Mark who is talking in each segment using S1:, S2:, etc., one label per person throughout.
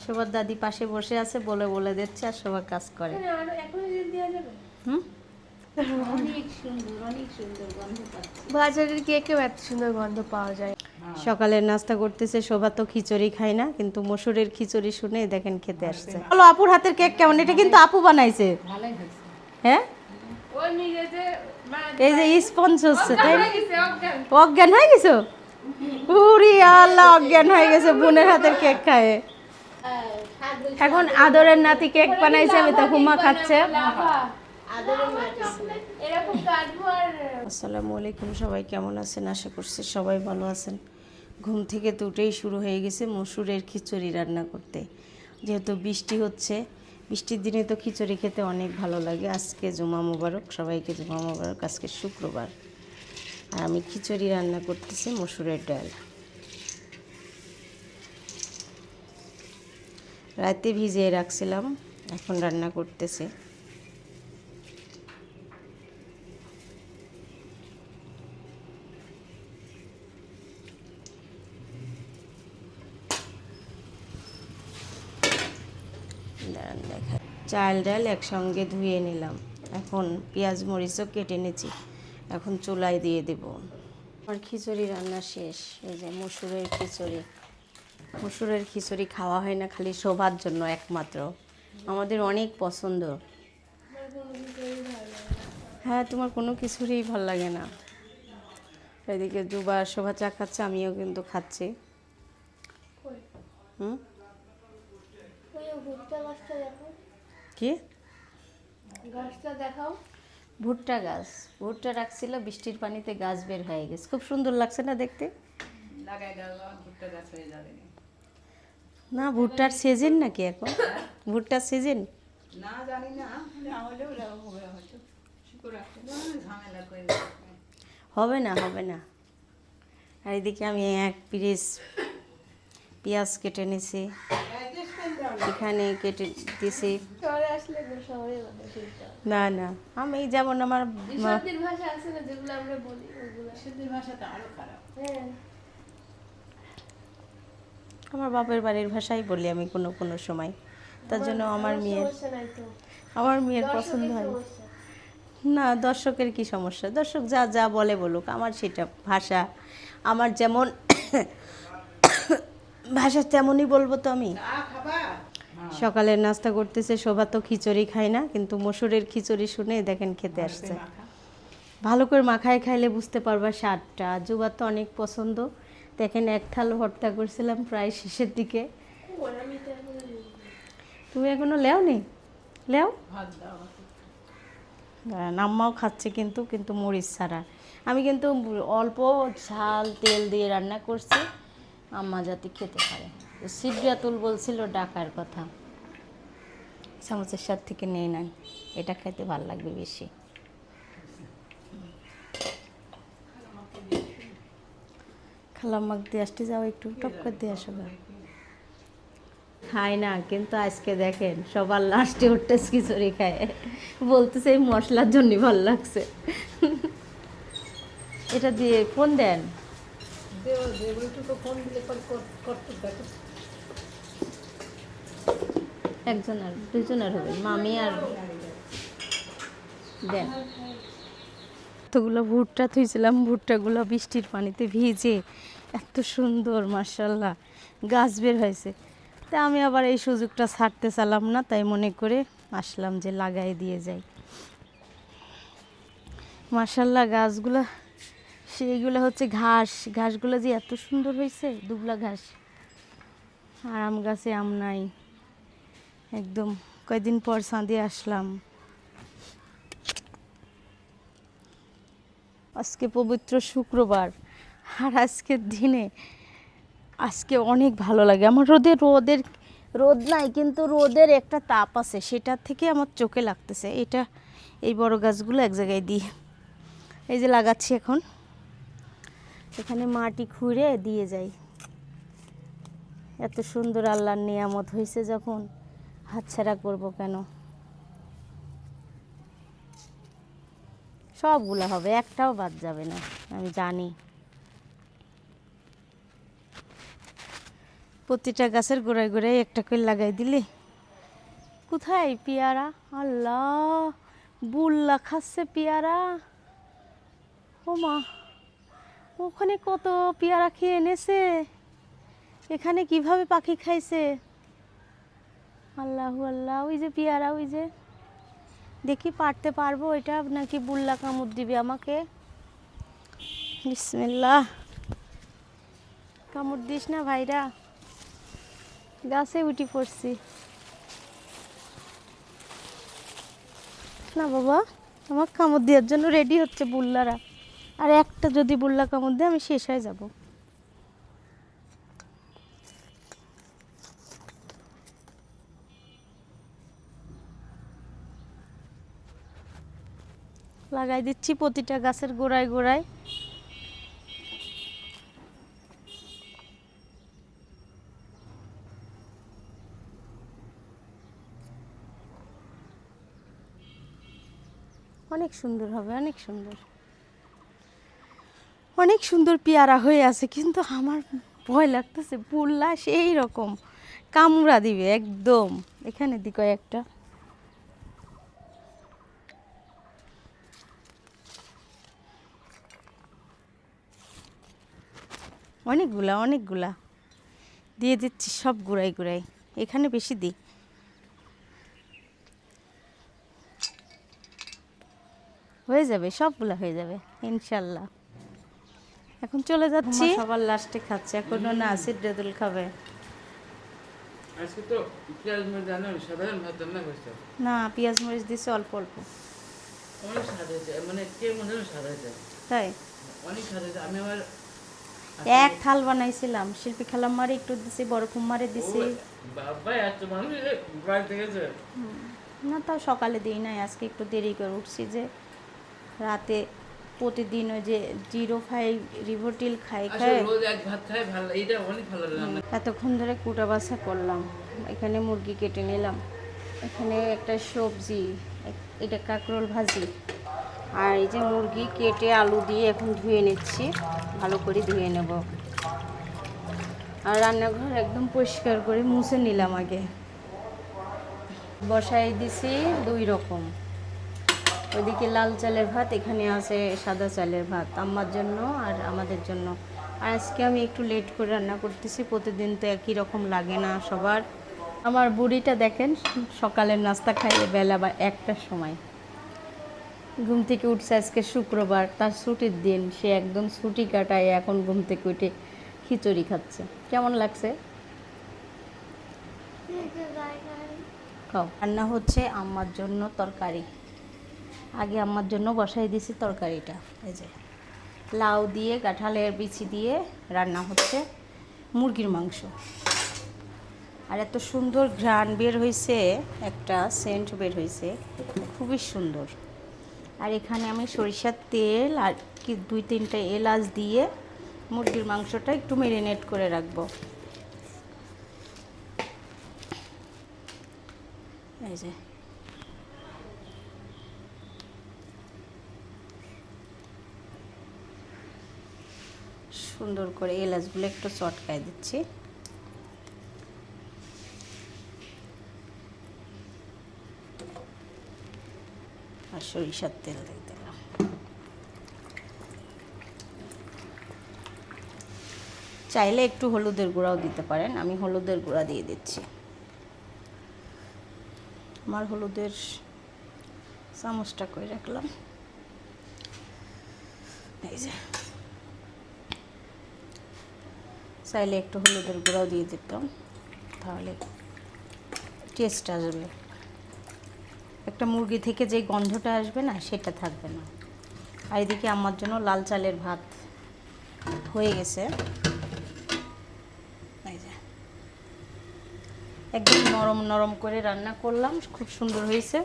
S1: সবার দাদি পাশে বসে আছে, বলে বলে দিচ্ছে আর সবার কাজ করে। হুম,
S2: অনেক সুন্দর, অনেক সুন্দর গন্ধ পাচ্ছি।
S3: বাজারের কেকেও এত সুন্দর গন্ধ পাওয়া যায়।
S1: সকালের নাস্তা করতেছে। শোভা তো খিচুড়ি খায় না, কিন্তু মসুরের খিচুড়ি শুনে দেখেন খেতে আসছে। বলো আপুর হাতের কেক কেমন? এটা কিন্তু আপু বানাইছে।
S2: ভালোই হয়েছে।
S1: হ্যাঁ,
S3: ও নিজে যে
S1: এই যে স্পঞ্জ হচ্ছে, তাই না? অজ্ঞান হয়ে গেছো? উরি আল্লাহ, অজ্ঞান হয়ে গেছে বোনের হাতের কেক খায়। এখন আদরের নাতি কেক বানাইছে, আমি তো হুমা খাচ্ছে। আসসালামু আলাইকুম, সবাই কেমন আছেন? আশা করছি সবাই ভালো আছেন। ঘুম থেকে তো উঠেই শুরু হয়ে গেছে মসুরের খিচুড়ি রান্না করতে। যেহেতু বৃষ্টি হচ্ছে, বৃষ্টির দিনে তো খিচুড়ি খেতে অনেক ভালো লাগে। আজকে জুমা মোবারক, সবাইকে জুমা মোবারক। আজকে শুক্রবার আর আমি খিচুড়ি রান্না করতেছি মসুরের ডাল। রাতে ভিজিয়ে রাখছিলাম, এখন রান্না করতেছে। চাল ডাল একসঙ্গে ধুয়ে নিলাম, এখন পেঁয়াজ মরিচও কেটে নিয়েছি, এখন চুলায় দিয়ে দেব। আমার খিচুড়ি রান্না শেষ। এই যে মসুরের খিচুড়ি। মসুরের খিচুড়ি খাওয়া হয় না খালি শোভার জন্য একমাত্র, আমাদের অনেক পছন্দ। হ্যাঁ, তোমার কোনো খিচুড়িই ভাল লাগে না। এদিকে জুবা শোভা চা খাচ্ছে, আমিও কিন্তু খাচ্ছি। হুম, কি
S3: গাছটা দেখাও।
S1: ভুট্টা গাছ, ভুট্টা রাখছিল, বৃষ্টির পানিতে গাছ বের হয়ে গেছে, খুব সুন্দর লাগছে না দেখতে? না, ভুট্টার সিজন নাকি এখন? ভুট্টার সিজন
S2: না জানি না, হলেও হবে হয়তো। ঝামেলা করে
S1: হবে না, হবে না। আর এদিকে আমি এক পিস পেঁয়াজ কেটে নিছি, এখানে কেটে দিছি।
S3: শহরে আসলে শহরে
S1: না না, আমি যেমন আমার
S3: বিশুদ্ধের ভাষা আছে না, যেগুলো আমরা বলি ওগুলো।
S2: বিশুদ্ধের ভাষাটা আরো খারাপ।
S3: হ্যাঁ,
S1: আমার বাপের বাড়ির ভাষাই বলি আমি কোনো কোনো সময়, তার জন্য আমার মেয়ের
S3: সমস্যা নাই তো।
S1: পছন্দ হয়।
S3: সমস্যা।
S1: না, দর্শকের কি সমস্যা? দর্শক যা যা বলে বলুক, আমার সেটা ভাষা, আমার যেমন ভাষা তেমনই বলবো তো আমি। সকালের নাস্তা করতেছে। শোভা তো খিচুড়ি খায় না, কিন্তু মসুরের খিচুড়ি শুনে দেখেন খেতে আসছে। ভালো করে মাখায় খাইলে বুঝতে পারবা স্বাদটা। জুবার তো অনেক পছন্দ। দেখেন এক থাল ভর্তা করছিলাম প্রায় শেষের দিকে। তুমি এখনো লেও নি? লেও, আম্মাও খাচ্ছে কিন্তু কিন্তু মরিচ ছাড়া। আমি কিন্তু অল্প ঝাল তেল দিয়ে রান্না করছি, আম্মা যাতে খেতে পারে। সিদ্রাতুল বলছিল ডাকার কথা, চামচের স্বাদ থেকে নেই নাই, এটা খেতে ভালো লাগবে বেশি। খালাম্মাক দিয়ে আসতে যাও, একটু টপ করে দিয়ে আসো। খায় না, কিন্তু আজকে দেখেন সবার লাস্টে উঠতে খিচুড়ি খায়, বলতেছে এই মশলার জন্য ভালো লাগছে। এটা দিয়ে ফোন দেন। একজন আর দুজন আর হবে, মামি আর দেন। এতগুলো ভুট্টা থুইছিলাম, ভুট্টাগুলো বৃষ্টির পানিতে ভিজে এত সুন্দর মাশাআল্লাহ গাছ বের হয়েছে। তা আমি আবার এই সুযোগটা ছাড়তে চালাম না, তাই মনে করে আসলাম যে লাগাই দিয়ে যাই। মাশাআল্লাহ গাছগুলো, সেইগুলো হচ্ছে ঘাস, ঘাসগুলো যে এত সুন্দর হয়েছে, দুবলা ঘাস। আর আম গাছে আম নাই একদম, কয়েকদিন পর ছাদে আসলাম। আজকে পবিত্র শুক্রবার, আর আজকের দিনে আজকে অনেক ভালো লাগে আমার। রোদ নাই, কিন্তু রোদের একটা তাপ আছে, সেটার থেকে আমার চোখে লাগতেছে। এটা এই বড় গাছগুলো এক জায়গায় দিয়ে এই যে লাগাচ্ছি এখন, এখানে মাটি খুঁড়ে দিয়ে যাই। এত সুন্দর আল্লাহর নিয়ামত হয়েছে যখন, হাতছাড়া করবো কেন? সবগুলো হবে, একটাও বাদ যাবে না, আমি জানি। প্রতিটা গাছের গোড়ায় গোড়ায় একটা করে লাগাই দিলে। কোথায় পেয়ারা? আল্লাহ, বুল্লা খাচ্ছে পেয়ারা। ও মা, ওখানে কত পেয়ারা খেয়ে এনেছে, এখানে কিভাবে পাখি খাইছে। আল্লাহু আল্লাহ, ওই যে পেয়ারা, ওই যে দেখি পারতে পারবো এটা নাকি বুল্লা কামড় দিবে আমাকে। বিসমিল্লাহ, কামড় দিস না ভাইরা, গাছে উঠি পড়ছি না বাবা, আমার কামড় দেওয়ার জন্য রেডি হচ্ছে বুল্লারা। আর একটা যদি বুল্লা কামড় দেয় আমি শেষ হয়ে যাব। লাগাই দিচ্ছি প্রতিটা গাছের গোড়ায় গোড়ায়। অনেক সুন্দর হবে, অনেক সুন্দর, অনেক সুন্দর পেয়ারা হয়ে আছে, কিন্তু আমার ভয় লাগতেছে, বুল্লা সেই রকম কামড়া দিবে একদম। এখানে দি কয়েকটা, অনেকগুলা অনেকগুলা দিয়ে দিচ্ছি সব গুড়াই গুড়াই। এখানে বেশি দিই, হয়ে যাবে, সবগুলা হয়ে যাবে ইনশাল্লাহ। এখন চলে যাচ্ছি, সবার লাস্টে খাচ্ছে, এখনো না সিদ্ধাতুল খাবে
S4: আজকে তো পেঁয়াজ মরিচ রান্না হয়নি, সাধারণ ভাত রান্না করছে।
S1: না, পেঁয়াজ মরিচ দিছে অল্প অল্প।
S4: অনেক স্বাদ হয়েছে, মানে কে মনে হয় স্বাদ হয়েছে,
S1: তাই
S4: অনেক স্বাদ হয়েছে। আমি আবার
S1: এক থাল বানাইছিলাম, শিল্পী খালাম্মারে একটু দিছি, বড় কুম্মারে দিছি।
S4: বাবা এত মানুষ বাড়িতে গেছে।
S1: না, তাও সকালে দিই নাই, আজকে একটু দেরি করে উঠছি যে রাতে প্রতিদিন ওই যে 05 রিভোটিল খাই
S4: আসলে
S1: খায়
S4: রোজ এক ভাত খাই ভালো, এইটা অনেক ভালো রান্না।
S1: এতক্ষণ ধরে কুটা বাছা করলাম। এখানে মুরগি কেটে নিলাম, এখানে একটা সবজি, এটা কাঁকরোল ভাজি, আর এই যে মুরগি কেটে আলু দিয়ে এখন ধুয়ে নিচ্ছি, ভালো করে ধুয়ে নেব। আর রান্নাঘর একদম পরিষ্কার করে মুছে নিলাম আগে। বসাই দিছি 2 রকম, ওইদিকে লাল চালের ভাত, এখানে আছে সাদা চালের ভাত, আম্মার জন্য আর আমাদের জন্য। আর আজকে আমি একটু লেট করে রান্না করতেছি, প্রতিদিন তো একই রকম লাগে না সবার। আমার বুড়িটা দেখেন, সকালের নাস্তা খাইয়ে বেলা বা 1টার সময় ঘুম থেকে উঠছে। আজকে শুক্রবার, তার ছুটির দিন, সে একদম ছুটি কাটায় এখন ঘুম থেকে উঠে খিচুড়ি খাচ্ছে। কেমন লাগছে? খাও। রান্না হচ্ছে আম্মার জন্য তরকারি, আগে আম্মার জন্য বসাই দিছি তরকারিটা। এই যে লাউ দিয়ে কাঁঠালের বিচি দিয়ে রান্না হচ্ছে মুরগির মাংস। আর এত সুন্দর ঘ্রাণ বের হয়েছে, একটা সেন্ট বের হয়েছে, খুবই সুন্দর। আর এখানে আমি সরিষার তেল আর কি 2-3টা এলাচ দিয়ে মুরগির মাংসটা একটু ম্যারিনেট করে রাখবো। এই যে সুন্দর করে এলাচগুলো একটু চটকায় দিচ্ছি। আর সরিষার তেল দিয়ে দিলাম। চাইলে একটু হলুদের গুঁড়াও দিতে পারেন, আমি হলুদের গুঁড়া দিয়ে দিচ্ছি। আমার হলুদের চামচটা করে রাখলাম। এই যে চাইলে একটু হলুদের গুঁড়াও দিয়ে দিতাম, তাহলে টেস্ট আসবে। একটা মুরগি থেকে যে গন্ধটা আসবে না, সেটা থাকবে না। আর এদিকে আমার জন্য লাল চালের ভাত হয়ে গেছে। এই যে একদম নরম নরম করে রান্না করলাম, খুব সুন্দর হয়েছে।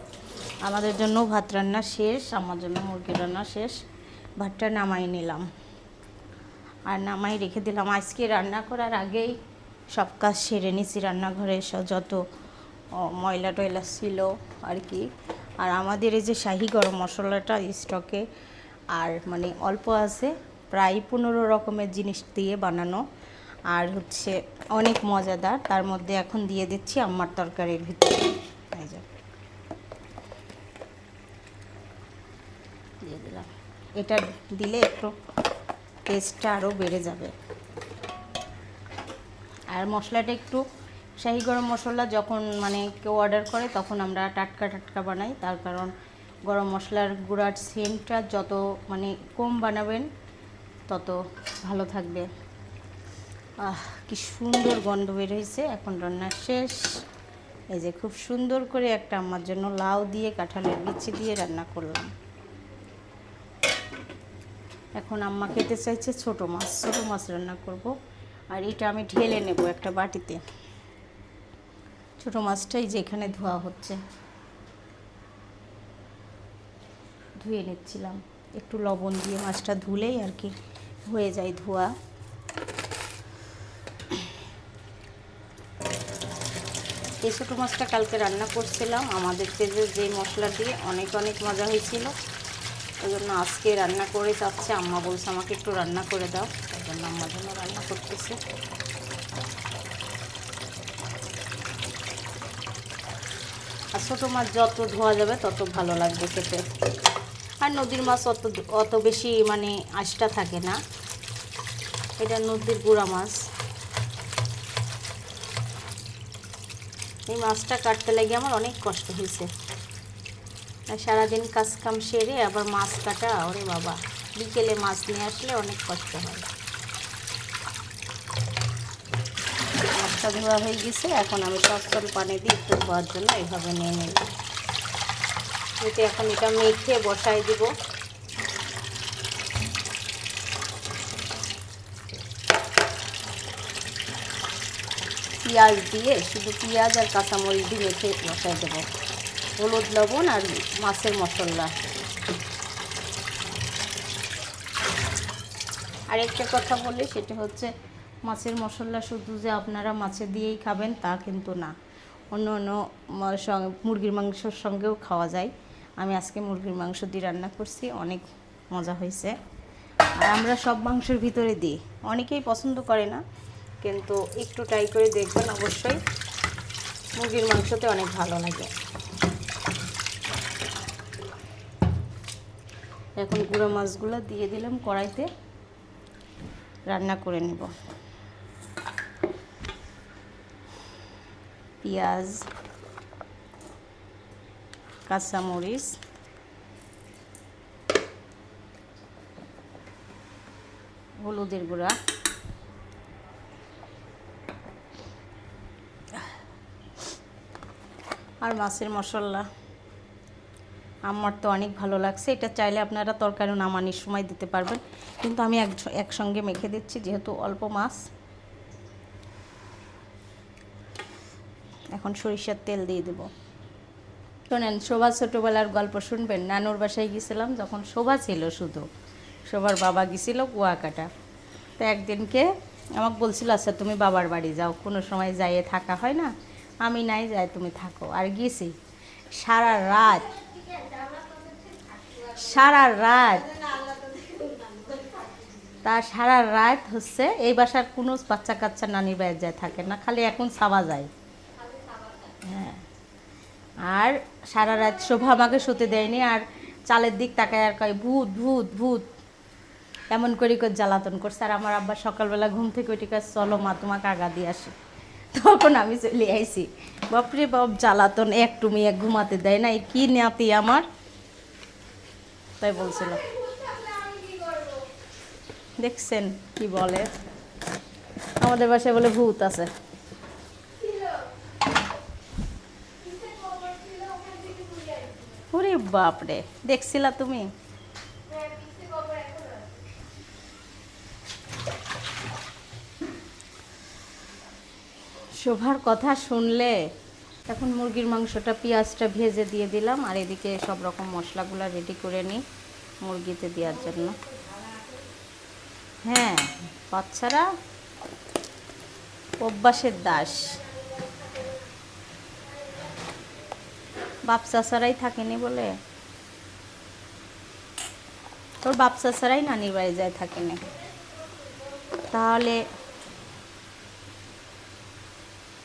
S1: আমাদের জন্য ভাত রান্না শেষ, আমার জন্য মুরগি রান্না শেষ। ভাতটা নামাই নিলাম আর নামাই রেখে দিলাম। আজকে রান্না করার আগেই সব কাজ সেরে নিছি, রান্নাঘরে যত ময়লা টয়লা ছিল আর কি। আর আমাদের এই যে শাহি গরম মশলাটা স্টকে আর মানে অল্প আছে, প্রায় 15 রকমের জিনিস দিয়ে বানানো। আর হচ্ছে অনেক মজাদার। তার মধ্যে এখন দিয়ে দিচ্ছি আম্মার তরকারির ভিতরে। এই যে দিয়ে দিলাম। এটা দিলে একটু টেস্টটা আরও বেড়ে যাবে। আর মশলাটা একটু শাহি গরম মশলা যখন মানে কেউ অর্ডার করে তখন আমরা টাটকা টাটকা বানাই, তার কারণ গরম মশলার গুঁড়ার সেন্টটা যত মানে কম বানাবেন তত ভালো থাকবে। কি সুন্দর গন্ধ বের হয়েছে। এখন রান্না শেষ। এই যে খুব সুন্দর করে একটা আমার জন্য লাউ দিয়ে কাঁঠালের বিচি দিয়ে রান্না করলাম। এখন আম্মা খেতে চাইছে ছোট মাছ রান্না করব। আর এটা আমি ঢেলে নেব একটা বাটিতে। ছোট মাছটাই যেখানে ধোয়া হচ্ছে, ধুয়ে নিচ্ছিলাম। একটু লবণ দিয়ে মাছটা ধুলেই আর কি হয়ে যায় ধোয়া। এই ছোটো মাছটা কালকে রান্না করছিলাম আমাদের তেজে যে মশলা দিয়ে, অনেক মজা হয়েছিল। ওই জন্য আজকে রান্না করে যাচ্ছে। আম্মা বলছে আমাকে একটু রান্না করে দাও, তাই জন্য আম্মার জন্য রান্না করতেছে। আর ছোটো মাছ যত ধোয়া যাবে তত ভালো লাগবে খেতে। আর নদীর মাছ অত বেশি মানে আঁশটা থাকে না, এটা নদীর গুঁড়া মাছ। এই মাছটা কাটতে লাগে আমার অনেক কষ্ট হয়েছে। সারাদিন কাজ কাম সেরে আবার মাছ কাটা, ওরে বাবা, বিকেলে মাছ নিয়ে আসলে অনেক কষ্ট হয়। মাছটা ধোয়া হয়ে গেছে। এখন আমি সচল পানি দিয়ে একটু ধোয়ার জন্য এইভাবে নিয়ে নিই। এতে এখন এটা মেখে বসাই দিব। পেঁয়াজ দিয়ে, শুধু পেঁয়াজ আর কাঁচামরিচ দিয়ে মেখে বসাই দেবো। হলুদ লবণ আর মাছের মশলা। আরেকটা কথা বলি, সেটা হচ্ছে মাছের মশলা শুধু যে আপনারা মাছে দিয়েই খাবেন তা কিন্তু না, অন্য মুরগির মাংসর সঙ্গেও খাওয়া যায়। আমি আজকে মুরগির মাংস দিয়ে রান্না করছি, অনেক মজা হয়েছে। আর আমরা সব মাংসের ভিতরে দিই, অনেকেই পছন্দ করে না, কিন্তু একটু ট্রাই করে দেখবেন, অবশ্যই মুরগির মাংসতে অনেক ভালো লাগে। এখন গুঁড়ো মাছগুলো দিয়ে দিলাম কড়াইতে, রান্না করে নেব। পেঁয়াজ, কাঁচামরিচ, হলুদের গুঁড়া, আর মাছের মশলা। আমার তো অনেক ভালো লাগছে। এটা চাইলে আপনারা তরকারি নামানোর সময় দিতে পারবেন, কিন্তু আমি একসঙ্গে মেখে দিচ্ছি যেহেতু অল্প মাছ। এখন সরিষার তেল দিয়ে দেব। শোনেন, শোভা ছোটোবেলার গল্প শুনবেন। নানুর বাসায় গেছিলাম যখন শোভা ছিল, শুধু শোভার বাবা গেছিল কুয়াকাটা। তো একদিনকে আমাকে বলছিল, আচ্ছা তুমি বাবার বাড়ি যাও, কোনো সময় যাইয়ে থাকা হয় না, আমি নাই যাই, তুমি থাকো। আর গেছি সারা রাত সারা রাত হচ্ছে। এই বাসার কোনো বাচ্চা কাচ্চা নানির বাড়ি যায় থাকে না, খালি এখন সাবা যায়। হ্যাঁ, আর সারা রাত শোভা আমাকে শুতে দেয়নি। আর চালের দিক তাকায় আর কয় ভূত ভূত ভূত, এমন করে জ্বালাতন করছে। আর আমার আব্বা সকালবেলা ঘুম থেকে ওইটি কাজ, চলো মা তোমাকে আগা দিয়ে আসি। তখন আমি চলে আইছি। বাপরে বাপ, জ্বালাতন, একটু মেয়ে ঘুমাতে দেয় না, কি নাতি আমার, তাই বলছিল। দেখছেন কি বলে, আমাদের বাসায় বলে ভূত আছে। ওরে বাপরে, দেখছিলা তুমি? শোভার কথা শুনলে। এখন মুরগির মাংসটা, পেঁয়াজটা ভেজে দিয়ে দিলাম, আর এদিকে সব রকম মশলাগুলো রেডি করে নিই মুরগিতে দেওয়ার জন্য। হ্যাঁ, বাচ্চারা অভ্যাসের দাস। বাপ চাচারাই থাকেনি বলে, তোর বাপ চাচারাই নানির বাড়ি যায় থাকেনি, তাহলে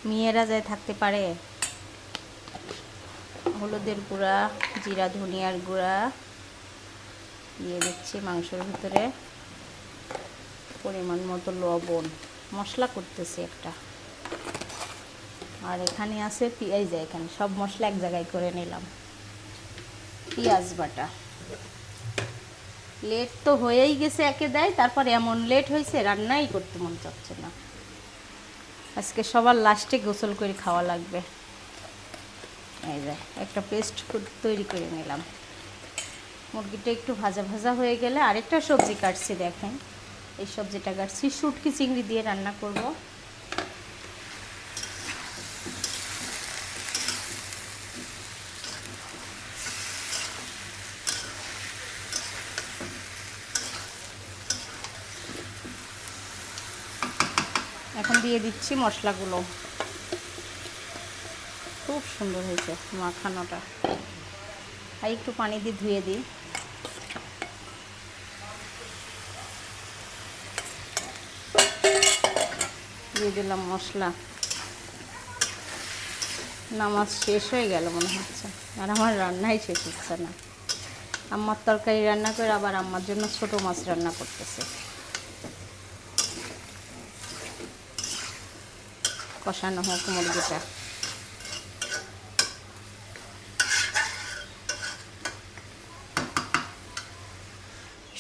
S1: মেয়েরা যায় থাকতে পারে। হলুদের গুঁড়া, জিরা ধনিয়ার গুঁড়া দিয়ে দিচ্ছি মাংসের ভিতরে, পরিমাণ মতো লবণ, মশলা করতেছি একটা। আর এখানে আছে পেঁয়াজ, এখানে সব মশলা এক জায়গায় করে নিলাম। পেঁয়াজ বাটা। লেট তো হয়েই গেছে একে দেয়, তারপর এমন লেট হয়েছে রান্নাই করতে মন চাচ্ছে না। আজকে সবার লাস্টে গোসল করে খাওয়া লাগবে। এই যে একটা পেস্ট তৈরি করে নিলাম। মুরগিটা একটু ভাজা ভাজা হয়ে গেলে আরেকটা সবজি কাটছি, দেখেন এই সবজিটা কাটছি, শুটকি চিংড়ি দিয়ে রান্না করব। এখন দিয়ে দিচ্ছি মশলাগুলো। খুব সুন্দর হয়েছে মাখানোটা। আর একটু পানি দিয়ে ধুয়ে দিই। দিয়ে দিলাম মশলা। নামাজ শেষ হয়ে গেল মনে হচ্ছে, আর আমার রান্নাই শেষ হচ্ছে না। আম্মার তরকারি রান্না করে আবার আম্মার জন্য ছোট মাছ রান্না করতেছে। কষানো হোক মুরগিটা।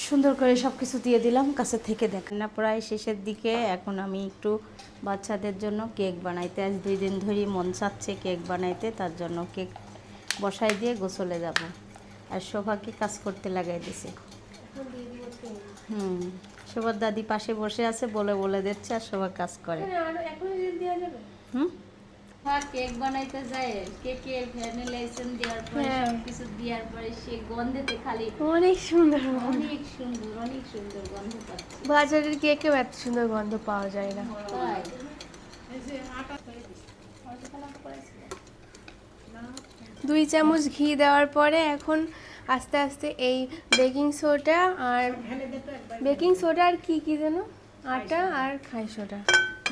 S1: সুন্দর করে সব কিছু দিয়ে দিলাম, কাছে থেকে দেখেন না প্রায় শেষের দিকে। এখন আমি একটু বাচ্চাদের জন্য কেক বানাইতে, আজ 2 দিন ধরেই মন চাচ্ছে কেক বানাইতে, তার জন্য কেক বসাই দিয়ে গোসলে যাব। আর শোভাকে কাজ করতে লাগাই দিছি। শোভার দাদি পাশে বসে আছে, বলে বলে দিচ্ছে আর শোভা কাজ করে।
S3: এখন দেওয়া যাবে?
S1: হ্যাঁ, কেক বানাইতে যায়, কেকের ভ্যানিলা এসেন্স দেওয়ার পরে সব কিছু দেওয়ার পরে সে গন্ধেতে খালি
S3: অনেক সুন্দর,
S1: অনেক সুন্দর, অনেক সুন্দর গন্ধ পাচ্ছে।
S3: বাজারের কেকেও এত সুন্দর গন্ধ পাওয়া যায় না।
S1: তাই?
S2: এই যে আটা
S3: 2 চামচ ঘি দেওয়ার পরে এখন আস্তে আস্তে এই বেকিং সোডা আর আর কি কি যেন আটা আর খাই সোডা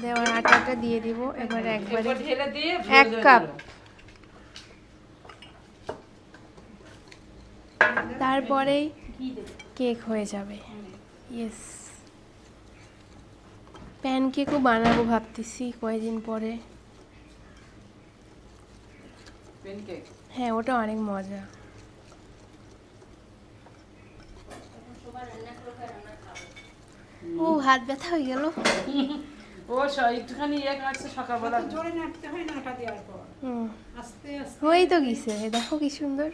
S3: দেওয়ার, আটাটা দিয়ে দিব এবার একবারে
S4: ঢেলে দিয়ে
S3: 1 কাপ। তারপরেই কেক হয়ে যাবে। ইয়েস, প্যানকেকও বানাবো ভাবতেছি কয়েকদিন পরে।
S4: প্যানকেক
S3: হ্যাঁ, ওটা অনেক মজা। ও হাত ব্যথা হয়ে গেল।
S4: ও একটুখানি ইয়ে কাটছে সকালবেলা।
S2: জোরে নাড়তে হয় না আটা দেওয়ার পর,
S3: হুম,
S2: আস্তে আস্তে।
S3: হয়েই তো গেছে, দেখো কি সুন্দর।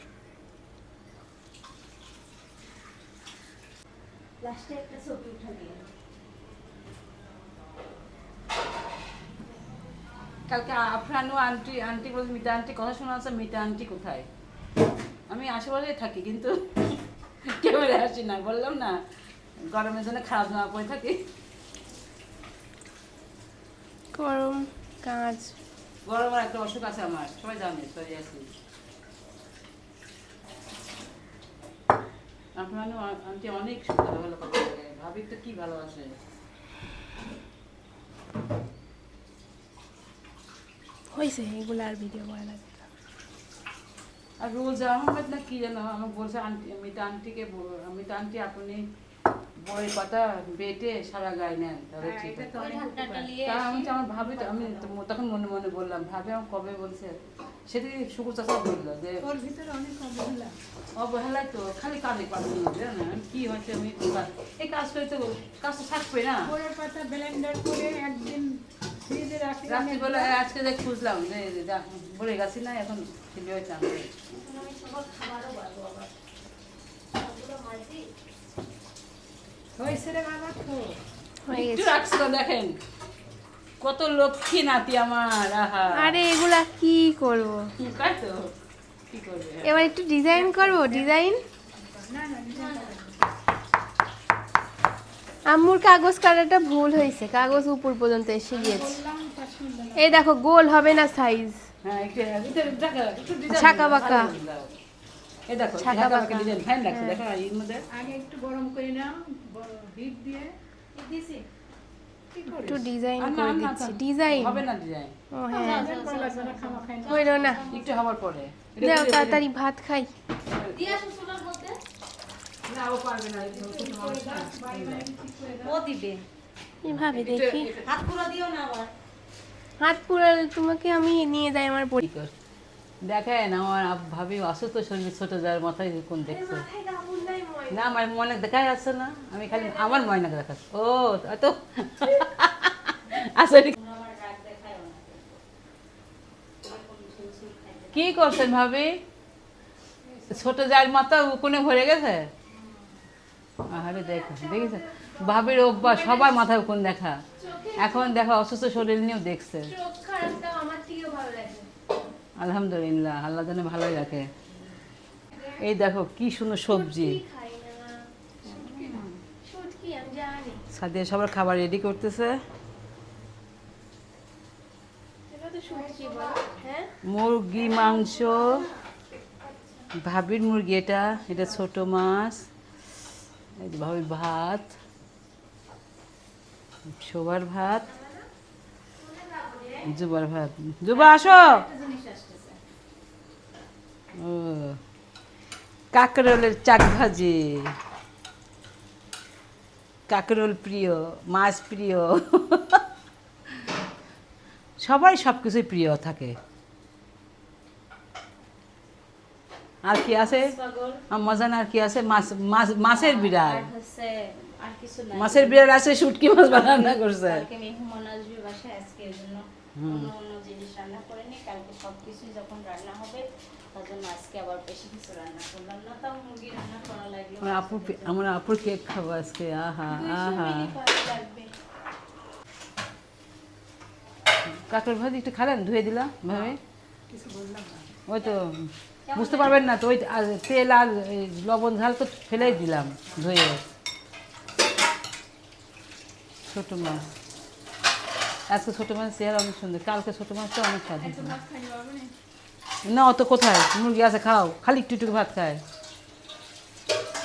S1: লাস্টে একটা ছবি উঠা দিয়ে
S4: কালকে আফরানু আন্টি বলছে মিতা আন্টি কথা শোনা আছে, মিতা আন্টি কোথায়? আমি আশেপাশে থাকি কিন্তু ক্যামেরায় আসি না, বললাম না গরমের জন্য খারাপ জামা পরে থাকি।
S3: গরম কাজ।
S4: গরমের একটা অসুখ আছে আমার, সবাই জানে, সবাই আছি। আফরানু আন্টি অনেক ভালো ভালো কথা বলে, ভাবি তো কি ভালোবাসে।
S3: হয়েছে, এগুলো আর ভিডিও করা লাগবে না।
S4: আর রোজ আহমেদ না কি জানো আমাকে বলছে আন্টি, মিতা আন্টি আপনি বইয়ের পাতা বেটে সারা গায়ে নেন তাহলে ঠিক আছে। তা আমার ভাবি তো, আমি তখন মনে মনে বললাম ভাবি আমার কবে বলছে, সেদিন শুকুর চাষা বললো যে
S2: ওর ভিতরে অনেক অবহেলা।
S4: অবহেলায় তো খালি কাজে পাচ্ছি না, জানেন কি হয়েছে, আমি এই কাজ করে তো কাজ তো থাকবে না।
S2: বইয়ের পাতা ব্লেন্ডার করে একদিন ফ্রিজে রাখি।
S4: রাত্রিবেলা আজকে যে খুঁজলাম যে বলে গেছি না, এখন ছেলে হয়েছে আমি
S2: হয়েছে রে বাবা তো।
S3: হয়ে
S4: একটু
S3: গেছে।
S4: রাখছিল, দেখেন কত লক্ষ্মী নাতি আমার। আহা
S3: আরে এগুলা কি করব,
S4: তাই তো, কি করবে।
S3: এবার একটু ডিজাইন করব। ডিজাইন
S2: না না
S3: আম্মুর কাগজ কাটাটা ভুল হয়েছে, কাগজ উপর পর্যন্ত এসে গিয়েছে।
S2: বললাম পছন্দ না।
S3: এই দেখো গোল হবে না সাইজ।
S4: হ্যাঁ একটু design
S3: ছাকা
S4: দাও,
S3: বাঁকা।
S4: ভালো দাও। এই দেখো
S3: ছাকা
S4: ছাকা বাঁকা
S3: বাঁকা।
S4: ডিজাইন ফাইন লাগছে, দেখো এর মধ্যে।
S2: আগে একটু গরম করে নাও হিট দিয়ে।
S3: একটু ডিজাইন
S4: আর না,
S3: করে
S4: না,
S3: দিচ্ছি,
S4: না,
S3: ডিজাইন।
S4: হবে না ডিজাইন,
S3: ও হ্যাঁ,
S2: খাওয়া খাই না
S3: হইলো না।
S4: একটু হবার পরে
S3: দাও তাড়াতাড়ি ভাত খাই।
S4: না ও পারবে না, এই ছোট মানুষ না।
S1: ও দিবে।
S3: এভাবে দেখি,
S1: হাত পুরো দিও না আবার।
S3: হাত পুরালে তোমাকে আমি নিয়ে যাই আমার পরি।
S4: কি কর? দেখেন আমার ভাবি অসুস্থ শরীর, ছোট যার মাথায় কোন দেখছো না, আমার মনে দেখাই আছে না, আমি খালি আমার ময়নাকে দেখাচ্ছি। ও তো আসলে কি করছেন ভাবি? ছোট যার মাথা উকুনে ভরে গেছে। আরে দেখো, দেখেছো ভাবির অভ্যাস, সবার মাথায় উকুন দেখা। এখন দেখো অসুস্থ শরীর নিয়েও দেখছে।
S3: চোখ খারাপ দাও, আমার থেকেও ভালো লাগে।
S4: আলহামদুলিল্লাহ, আল্লাহ যেন ভালোই রাখে। এই দেখো কি সুন্দর সবজি।
S3: খাই না শুটকি, আমি জানি।
S4: সাদিয়া সবার খাবার রেডি করতেছে।
S3: এটা তো শুটকি বল, হ্যাঁ?
S4: মুরগি মাংস, ভাবির মুরগি, এটা এটা ছোট মাছ, এই যে ভাবির ভাত, শোবার ভাত, জুবার ভাত। জুবা আসো। ও কাকরোলের চাক ভাজি, কাকরোল প্রিয়, মাছ প্রিয়, সবাই সব কিছুই প্রিয় থাকে। আর কি আছে মজান, আর কি আছে? মাছ, মাছের বিড়াল,
S1: আর হচ্ছে আর কিছু নাই।
S4: মাছের বিড়াল আছে, শুটকি মাছ রান্না করছে।
S1: কালকে মেহমান আসবে বাসায়, আজকে এর জন্য অন্য অন্য জিনিস রান্না করে নি। কালকে সবকিছু যখন রান্না হবে তার জন্য আজকে আবার বেশি কিছু রান্না করলাম না। তাও মুরগি রান্না করা লাগলো।
S4: আমার আপুর কেক খাবো আজকে। আহা আহা,
S3: ভালো লাগবে।
S4: কাকর ভাজি একটু খালেন, ধুয়ে দিলাম ভাবে। ওই তো বুঝতে পারবেন না তো, ওই তেল আর এই লবণ ঝাল তো ফেলেই দিলাম ধুয়ে। ছোট মাছ, আজকে ছোট মাছ চেহারা অনেক সুন্দর, কালকে ছোট মাছটা অনেক স্বাদ হয়েছিল। না অত কোথায়, মুরগি আছে খাও, খালি একটু একটু ভাত খায়।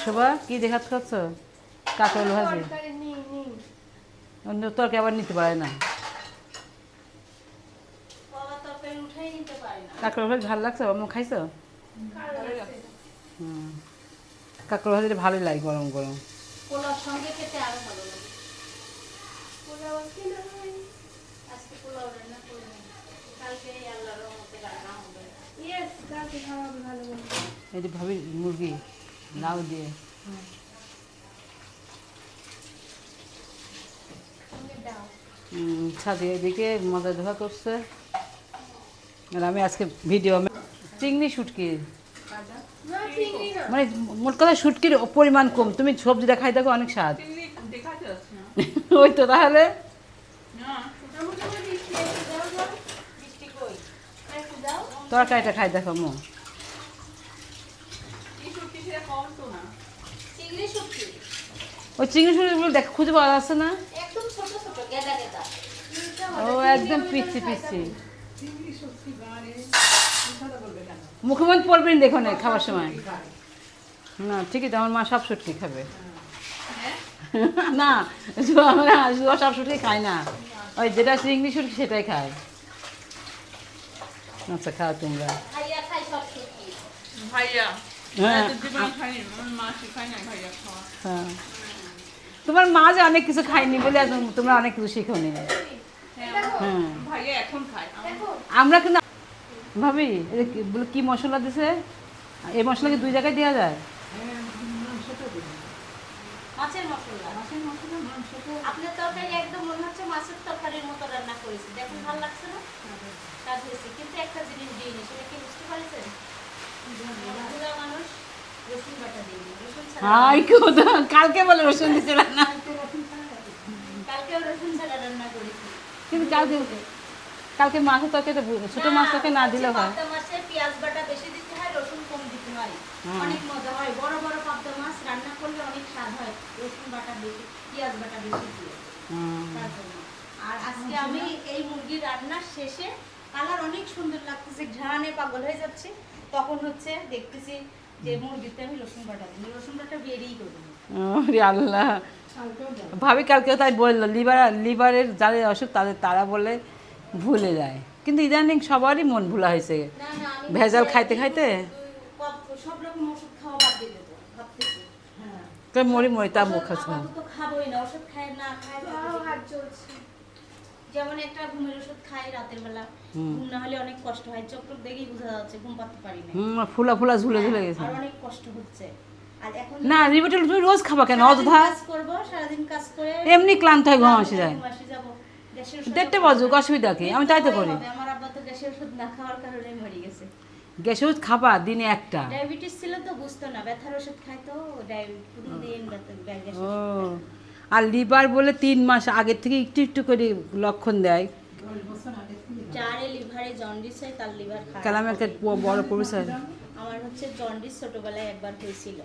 S4: শোভা কি দেখাত খাচ্ছ? কাকরোল ভাজি,
S3: তরকারি নেই, নেই।
S4: অন্য তরকারি আবার নিতে পারে না।
S1: বাবা তরকারি উঠাই নিতে পারে না।
S4: কাকরোল ভাজি ভালো লাগছে? আমি খাইছো? হুম, কাকরোল ভাজিটা ভালোই লাগে গরম গরম।
S1: পোলাওর সঙ্গে খেতে আরো ভালো লাগে।
S3: পোলাও আছে না ভাই?
S1: আজকে পোলাও রান্না করবো, কালকে আল্লাহর রহমতে রান্না হবে।
S3: ইয়েস, কালকে খাওয়া হবে ভালো করে।
S4: এই যে ভাবি মুরগি লাউ দিয়ে,
S3: তুমি দাও।
S4: ছাদে এদিকে মজা ধোয়া করছে। আর আমি আজকে ভিডিও চিংড়ি শুটকি,
S3: না, চিংড়ি না।
S4: মানে মোট কথা শুটকির পরিমাণ কম। তুমি সবজিটা খাই দেখো অনেক স্বাদ। ওই তো তাহলে
S3: আমাকে বলে মিষ্টি একটু দাও, দাও।
S1: মিষ্টি কই?
S3: আর একটু দাও।
S4: তরকারিটা খাই দেখো মো।
S1: চিংড়ি শুটকি
S4: ওই চিংড়ি শুটকিগুলো দেখ খুঁজে পাওয়া যাচ্ছে না।
S1: একদম ছোট ছোট গেদা গেদা।
S4: ও একদম পিচ্ছি পিচ্ছি, মুখে মন পড়বেন দেখো না খাওয়ার সময়। না ঠিকই তো, আমার মা সব শুটকি খাবে। না আমরা সব শুটকি খাই না, ওই যেটা চিংড়ি শুটকি সেটাই খায়। আচ্ছা খাও তোমরা।
S1: খাইয়া খাই সব শুটকি।
S2: ভাইয়া
S4: হ্যাঁ
S2: জীবনে খাইনি, আমার মা শিখায় না ভাইয়া খাওয়া।
S4: হ্যাঁ, তোমার মা যে অনেক কিছু খায়নি বলে আজ তোমরা অনেক কিছু শিখোনি। হ্যাঁ
S2: ভাইয়া এখন খায়।
S4: আমরা কিন্তু ভাবি এটা বলে কি মশলা দিছে, এই মশলা কি দুই জায়গায় দেওয়া যায়?
S1: মাছের মশলা। আপনার তরকারি একদম মনে হচ্ছে মাছের তরকারির মতো রান্না করেছি। দেখুন ভালো লাগছে না? কাজ হয়েছে, কিন্তু একটা জিনিস দিইনি, সেটা কি বুঝতে পারছেন? বুড়া মানুষ রসুন বাটা দিইনি, রসুন ছাড়া।
S4: হাই কোথা, কালকে বলে রসুন দিছিল না,
S1: কালকেও রসুন ছাড়া রান্না করেছি।
S4: কিন্তু কালকে মাছের তরকারি ছোট মাছ তরকারি না দিলে হয়।
S1: পাবদা মাছে পেঁয়াজ বাটা বেশি দিতে হয়, রসুন কম দিতে হয়।
S4: হুম।
S1: অনেক মজা হয়। বড় বড় পাবদা মাছ রান্না করলে অনেক স্বাদ হয়, রসুন বাটা বেশি, পেঁয়াজ বাটা বেশি দিয়ে। তার জন্য। আর আজকে আমি এই মুরগি রান্নার শেষে কালার অনেক সুন্দর লাগতেছে, ঘ্রাণে পাগল হয়ে যাচ্ছে। তখন হচ্ছে দেখতেছি যে মুরগিতে আমি রসুন বাটা দিই, রসুন বাটা বেরিয়ে করি।
S4: ওরে আল্লাহ, ভাবি কালকেও তাই বললো, লিভারের যাদের অসুখ তারা বলে ভুলে যায়, কিন্তু ইদানিং সবারই মন ভুলা হয়েছে
S1: না না, আমি
S4: ভেজাল খাইতে খাইতে।
S1: সব রকম ওষুধ খাওয়া বাদ দিয়ে দেবো ভাবতেছি। হ্যাঁ,
S4: তো মরি তা মুখ খাচ্ছে না।
S1: তো খাবোই না, ওষুধ খাই না খাই না।
S3: হাত চলছে।
S1: যেমন একটা ঘুমের ওষুধ খাই রাতের বেলা, ঘুম না হলে অনেক কষ্ট হয়, চোখ টোক দেখেই বোঝা যাচ্ছে ঘুম পাতে পারি না।
S4: ফুলা ফুলা ঝুলে ঝুলে গেছে।
S1: আর অনেক কষ্ট হচ্ছে। আর এখন
S4: না রিবোটেল তুমি রোজ খাবা কেন
S1: সারাদিন
S4: অযথা?
S1: কাজ করবো, সারাদিন কাজ করে
S4: এমনি ক্লান্ত হয়ে ঘুম আসে যায়।
S1: ঘুম আসে যাবো। গ্যাসের ওষুধ
S4: 1:30 বাজুক, অসুবিধা কি, আমি তাই তো করি।
S1: আমার আব্বা তো গ্যাসের ওষুধ না খাওয়ার কারণে মরে গেছে।
S4: গ্যাসের ওষুধ খাবা দিনে একটা।
S1: ডায়াবেটিস ছিল তো বুঝতো না, ব্যথার ওষুধ খাইতো, প্রতিদিন গ্যাস।
S4: ও, আর লিভার বলে 3 মাস আগের থেকে একটু একটু করে লক্ষণ দেয়।
S1: যারে লিভারে জন্ডিস হয় তার লিভার খারাপ।
S4: কালামে একটা বড় প্রফেসর।
S1: আমার হচ্ছে জন্ডিস ছোটবেলায় একবার হয়েছিল।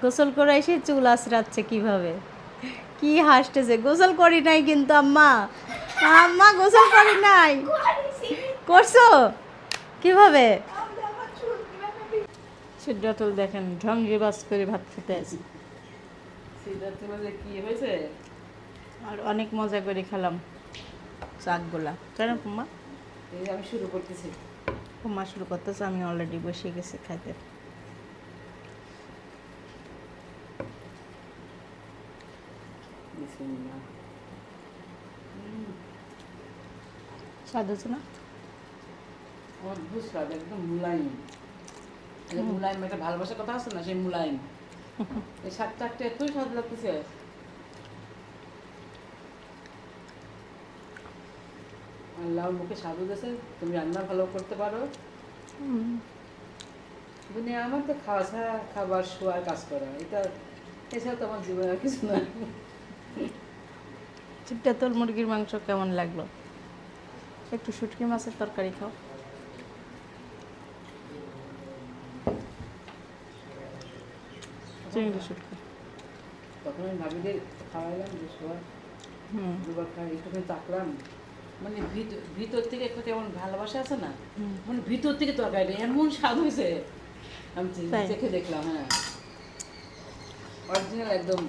S1: গোসল করে এসে চুল আঁচড়াচ্ছে কিভাবে, কি হাসতেছে। গোসল করি নাই কিন্তু আম্মা, আম্মা গোসল করি নাই। করছো কিভাবে? সিদ্ধাতুল দেখেন ঢঙ্গি বাস করে ভাত খেতে আছে।
S4: কি হয়েছে?
S1: আর অনেক মজা করে খেলাম শাকগুলা, তাই না পুম্মা?
S4: এই আমি শুরু করতেছি।
S1: পুম্মা শুরু করতেছে, আমি অলরেডি বসে গেছি খাইতে। স্বাদ হচ্ছে না?
S4: অদ্ভুত স্বাদ, একদম মুলায়ম। মুলায়ম একটা ভালোবাসার কথা আছে না, সেই মুলায়ম। এই শাকটা এতই স্বাদ লাগতেছে। আল্লাহ মুখে স্বাদ দিয়েছে, তুমি রান্না ভালো করতে পারো। দুনিয়া আমার তো খাওয়া ছাড়া, খাবার শোয়ার কাজ করা, এটা এছাড়া তো আমার জীবনে আর কিছু না।
S1: সিদ্ধাতুল মুরগির মাংস কেমন লাগলো? একটু শুটকি মাছের তরকারি খাও। চিংড়ি শুটকি।
S4: তখন আমি ভাবিলে খাওয়াইলাম যে শোয়া দুবার খাই, একটুখানি তাকলাম, মানে ভিতর থেকে একটা কেমন ভালোবাসা আছে না, মানে ভিতর থেকে তরকারিটা এমন স্বাদ হয়েছে, আমি চেখে দেখলাম। হ্যাঁ, অরিজিনাল একদম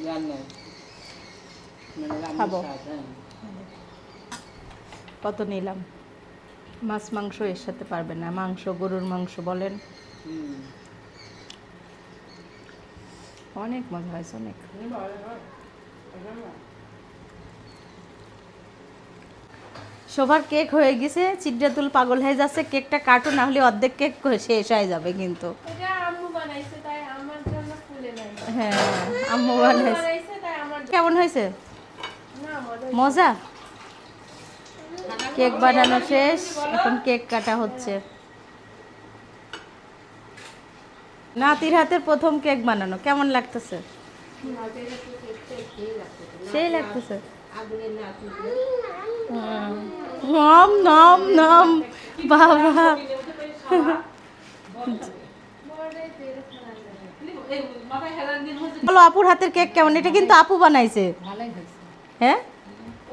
S4: রান্না, মানে রান্নার স্বাদ। হ্যাঁ,
S1: কত নিলাম? মাছ মাংস এর সাথে পারবে না, মাংস গরুর মাংস বলেন, অনেক মজা হয়েছে অনেক। সবার কেক হয়ে গেছে, সিদ্ধাতুল পাগল হয়ে যাচ্ছে, কেকটা কাটো না হলে অর্ধেক কেক শেষ হয়ে যাবে কিন্তু।
S3: এটা আম্মু বানাইছে তাই আমার জন্য ফুলে নাই।
S1: হ্যাঁ আম্মু বানাইছে।
S3: বানাইছে তাই আমার
S1: কেমন হয়েছে?
S3: না
S1: মজা? কেক বানানো শেষ, এখন কেক কাটা হচ্ছে। নাতির হাতের প্রথম কেক বানানো, কেমন লাগতেছে? সেই লাগতেছে। নম নম নম বাবা। বলো আপুর হাতের কেক কেমন? এটা কিন্তু আপু বানাইছে। হ্যাঁ,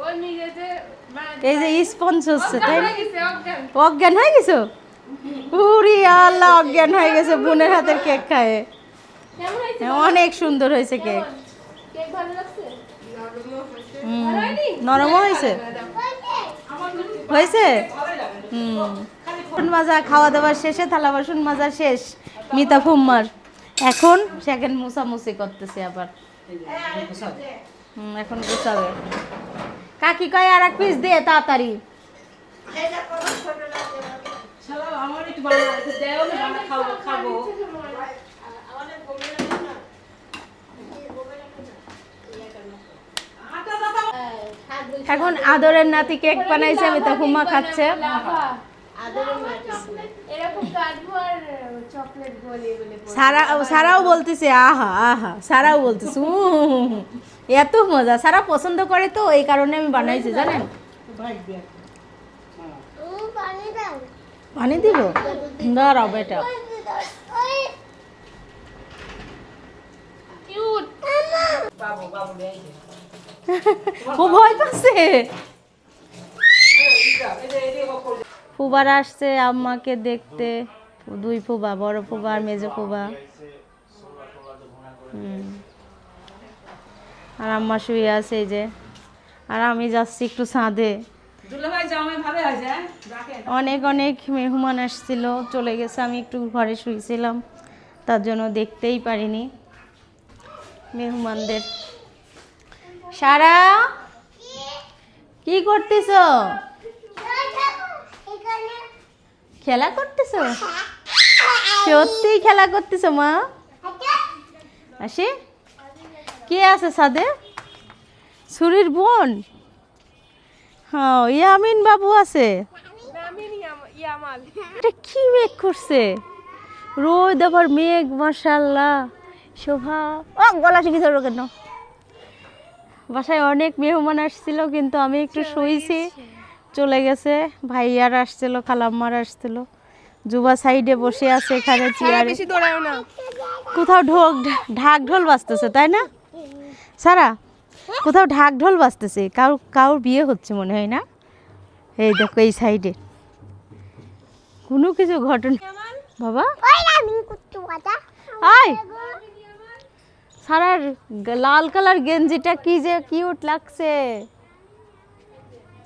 S3: ও নিজেতে
S1: এই যে স্পঞ্জ হচ্ছে তাই না?
S3: অজ্ঞান।
S1: অজ্ঞান হয়ে গেছো? উরি আল্লাহ, অজ্ঞান হয়ে গেছে বোনের হাতের কেক খায়।
S3: কেমন হয়েছে?
S1: অনেক সুন্দর হয়েছে কেক।
S3: কেক ভালো লাগছে?
S1: নরমও হয়েছে? হয়েছে? বাসন মাজা খাওয়া দাওয়া শেষে, থালা বাসন মাজা শেষ মিতা ফুম্মার। এখন সেকেন্ড মুছামুছি করতেছে আবার। এখন গুছাবে। কাকি কয় আর এক পিস দে তাড়াতাড়ি।
S4: আমার একটু বানানো দেও না, খাবো খাবো।
S1: এখন আদরের নাতি কেক বানাইছে, মিতা ফুম্মা খাচ্ছে।
S3: এরকম কাটবো আর চকলেট গলিয়ে বলে
S1: সারাও বলতেছে আহা আহা, সারাও বলতেছে এত মজা। সারা পছন্দ করে তো, এই কারণে আমি বানাইছি জানেন। পানি দিব? দাঁড়াও বেটা। ও ভয় পাচ্ছে। ফুবারা আসছে আম্মাকে দেখতে, দুই ফুবা, বড় ফুবা আর মেজো ফুবা। আর আম্মা শুয়ে আছে এই যে, আর আমি যাচ্ছি একটু ছাদে।
S4: দুলাভাই জামাই ভালো আছে, হ্যাঁ? রাখেন।
S1: অনেক অনেক মেহমান আসছিল, চলে গেছে, আমি একটু ঘরে শুয়েছিলাম, তার জন্য দেখতেই পারিনি মেহমানদের। সারা কি করতেছ? খেলা করতেছ? সত্যি খেলা করতেছ মা? আসি কে আছে ছাদে? সুরির বোন? হ্যাঁ, ইয়ামিন বাবু আছে। এটা কি মেঘ করছে, রোদ আবার মেঘ, মাশাআল্লাহ। শোভা ও গলা শিখেছে কেন? বাসায় অনেক মেহমান আসছিল, কিন্তু আমি একটু শুয়েছি, চলে গেছে। ভাইয়ার আসছিল, খালাম্মার আসছিল। যুবা সাইডে বসে আছে এখানে চেয়ারে। কোথাও ঢাক ঢোল বাজতেছে, তাই না সারা? কোথাও ঢাক ঢোল বাজতেছে, কারোর বিয়ে হচ্ছে মনে হয় না? এই দেখো এই সাইডে কোনো কিছু ঘটনা। বাবা আয়, সারার লাল কালার গেঞ্জিটা কি যে কিউট লাগছে।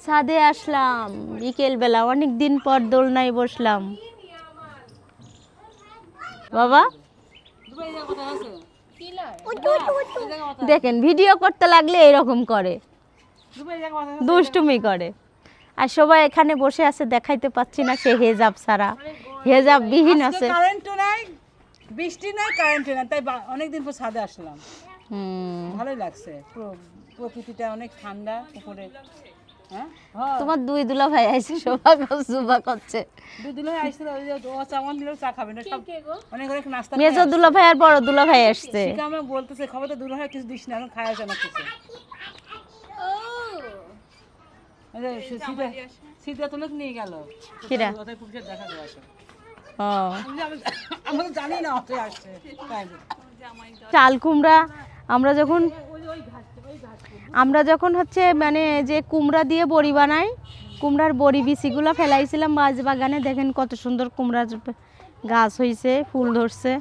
S1: ছাদে আসলাম বিকেল বেলা, অনেক দিন পর দোলনায় বসলাম। বাবা দেখেন, ভিডিও করতে লাগলে এরকম করে, দুষ্টুমি করে। আর সবাই এখানে বসে আছে, দেখাইতে পাচ্ছি না, সে হেজাব ছাড়া, হেজাব বিহীন আছে।
S4: কারেন্টও নাই, বৃষ্টি নাই, কারেন্টও নাই, তাই অনেকদিন পর ছাদে আসলাম। ভালোই লাগছে, প্রকৃতিটা অনেক ঠান্ডা উপরে। হ্যাঁ,
S1: তোমার দুই দুলা ভাই আইছে, শোভা জুবা করছে।
S4: দুই দিন আসছিল, ওই যে ও চাওয়ান দিলেও চা খাবে না, সব অনেক অনেক নাস্তা।
S1: মেজো দুলা ভাই আর বড় দুলা ভাই আসছে।
S4: আমরা বলতেছে খবর তো দূর হয়, কিছু দিস না, এখন খাওয়া যায় না কিছু। শীতে তুলে নিয়ে গেল,
S1: কিরা?
S4: ওটাই পুকুরে দেখা যায় আসে।
S1: ও
S4: আমরা তো জানি না অতই আসছে।
S1: চাল কুমড়া আমরা যখন হচ্ছে মানে যে কুমড়া দিয়ে বড়ি বানাই, কুমড়ার বড়ি বিচিগুলো ফেলাইছিলাম মাছ বাগানে। দেখেন কত সুন্দর কুমড়ার গাছ হয়েছে, ফুল ধরছে।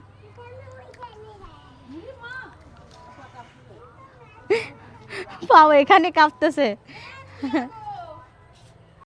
S1: পাও এখানে কাঁপতেছে।